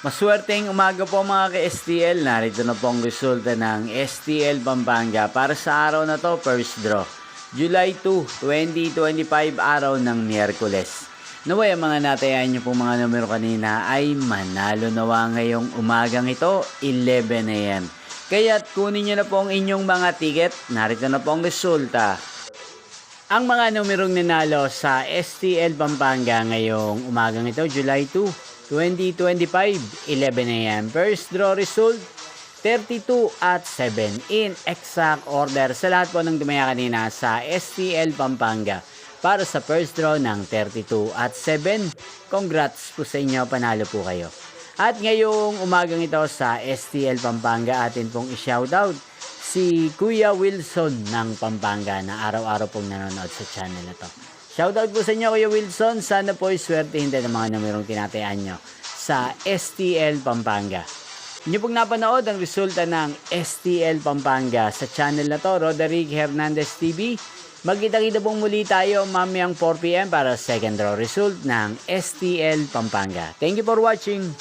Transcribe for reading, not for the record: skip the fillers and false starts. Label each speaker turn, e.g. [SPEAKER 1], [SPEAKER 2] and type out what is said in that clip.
[SPEAKER 1] Maswerteng umaga po mga ka-STL. Narito na po ang resulta ng STL Pampanga para sa araw na to, first draw. July 2, 2025, araw ng Miyerkules. Naway ang mga natayan nyo po mga numero kanina ay manalo nawa ngayong umagang ito, 11 AM. Kaya't kunin nyo na po ang inyong mga ticket. Narito na po ang resulta. Ang mga numerong nanalo sa STL Pampanga ngayong umagang ito, July 2, 2025, 11 AM. First draw result, 32 at 7 in exact order sa lahat po ng dumaya kanina sa STL Pampanga para sa first draw ng 32 at 7. Congrats po sa inyo, panalo po kayo. At ngayong umagang ito sa STL Pampanga, atin pong i-shoutout si Kuya Wilson ng Pampanga na araw-araw pong nanonood sa channel na to. Shoutout po sa inyo Kuya Wilson, sana po iswertehin din ang mga numerong tinatayaan nyo sa STL Pampanga. Inyo pong napanood ang resulta ng STL Pampanga sa channel na to, Roderick Hernandez TV. Magkita-kita pong muli tayo mamayang 4 PM para second draw result ng STL Pampanga. Thank you for watching.